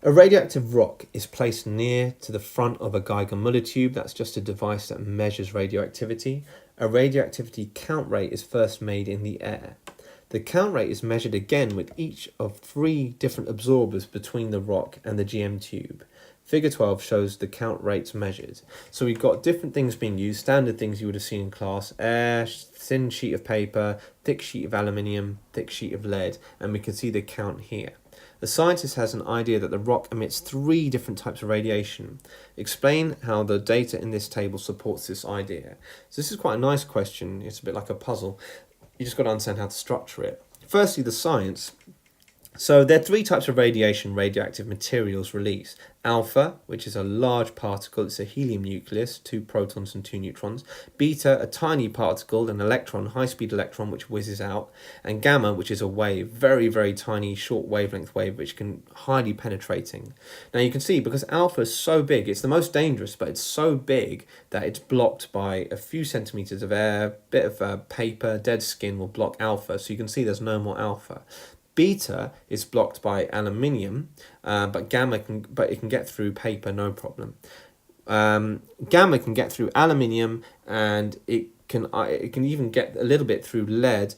A radioactive rock is placed near to the front of a Geiger-Müller tube. That's just a device that measures radioactivity. A radioactivity count rate is first made in the air. The count rate is measured again with each of 3 different absorbers between the rock and the GM tube. Figure 12 shows the count rates measured. So we've got different things being used, standard things you would have seen in class: air, thin sheet of paper, thick sheet of aluminium, thick sheet of lead, and we can see the count here. The scientist has an idea that the rock emits 3 different types of radiation. Explain how the data in this table supports this idea. So this is quite a nice question. It's a bit like a puzzle. You just got to understand how to structure it. Firstly, the science. So there are 3 types of radiation radioactive materials release. Alpha, which is a large particle, it's a helium nucleus, 2 protons and 2 neutrons. Beta, a tiny particle, an electron, high-speed electron, which whizzes out. And gamma, which is a wave, very, very tiny, short wavelength wave, which can highly penetrating. Now you can see, because alpha is so big, it's the most dangerous, but it's so big that it's blocked by a few centimeters of air, bit of paper, dead skin will block alpha, so you can see there's no more alpha. Beta is blocked by aluminium, but it can get through paper, no problem. Gamma can get through aluminium, and it can even get a little bit through lead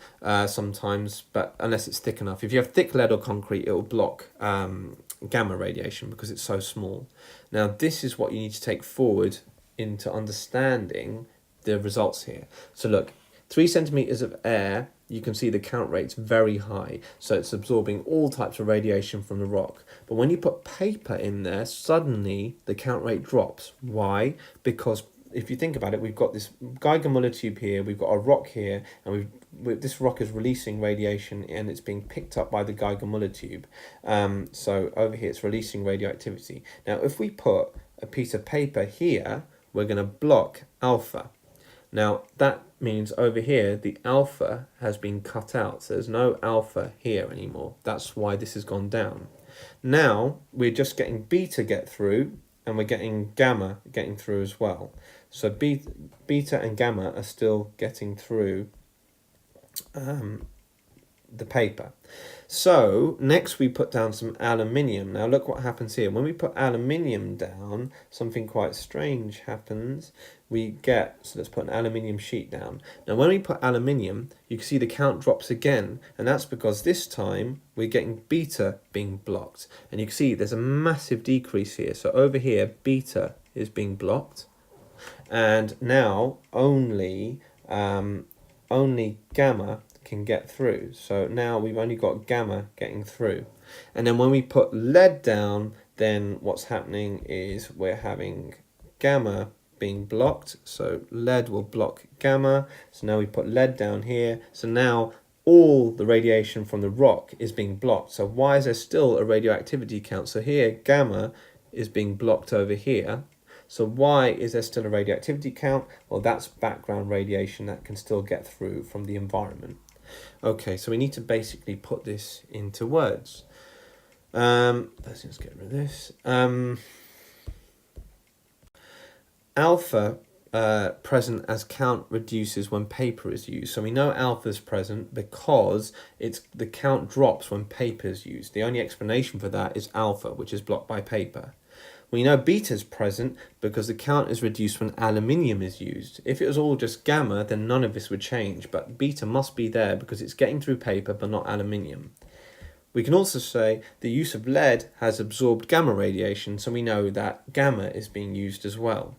sometimes, but unless it's thick enough. If you have thick lead or concrete, it will block gamma radiation because it's so small. Now, this is what you need to take forward into understanding the results here. So look, 3 centimeters of air, you can see the count rate's very high, so it's absorbing all types of radiation from the rock. But when you put paper in there, suddenly the count rate drops. Why? Because if you think about it, we've got this Geiger-Müller tube here, we've got a rock here, and this rock is releasing radiation, and it's being picked up by the Geiger-Müller tube. So over here, it's releasing radioactivity. Now, if we put a piece of paper here, we're going to block alpha. Now, that means over here, the alpha has been cut out. So there's no alpha here anymore. That's why this has gone down. Now, we're just getting beta get through, and we're getting gamma getting through as well. So beta and gamma are still getting through the paper. So next we put down some aluminium. Now look what happens here. When we put aluminium down, something quite strange happens. So let's put an aluminium sheet down. Now when we put aluminium, you can see the count drops again, and that's because this time we're getting beta being blocked. And you can see there's a massive decrease here. So over here, beta is being blocked, and now only gamma can get through. So now we've only got gamma getting through. And then when we put lead down, then what's happening is we're having gamma being blocked. So lead will block gamma. So now we put lead down here. So now all the radiation from the rock is being blocked. So why is there still a radioactivity count? So here, gamma is being blocked over here. So why is there still a radioactivity count? Well, that's background radiation that can still get through from the environment. Okay, so we need to basically put this into words. Let's just get rid of this. Alpha present as count reduces when paper is used. So we know alpha is present because the count drops when paper is used. The only explanation for that is alpha, which is blocked by paper. We know beta is present because the count is reduced when aluminium is used. If it was all just gamma, then none of this would change, but beta must be there because it's getting through paper but not aluminium. We can also say the use of lead has absorbed gamma radiation, so we know that gamma is being used as well.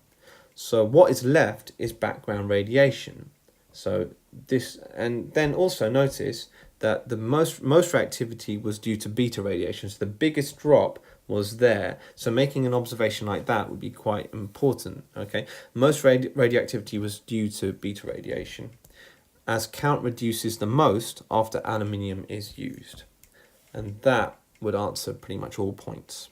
So what is left is background radiation. So this, and then also notice that the most reactivity was due to beta radiation. So the biggest drop was there. So making an observation like that would be quite important. Okay, most radioactivity was due to beta radiation, as count reduces the most after aluminium is used. And that would answer pretty much all points.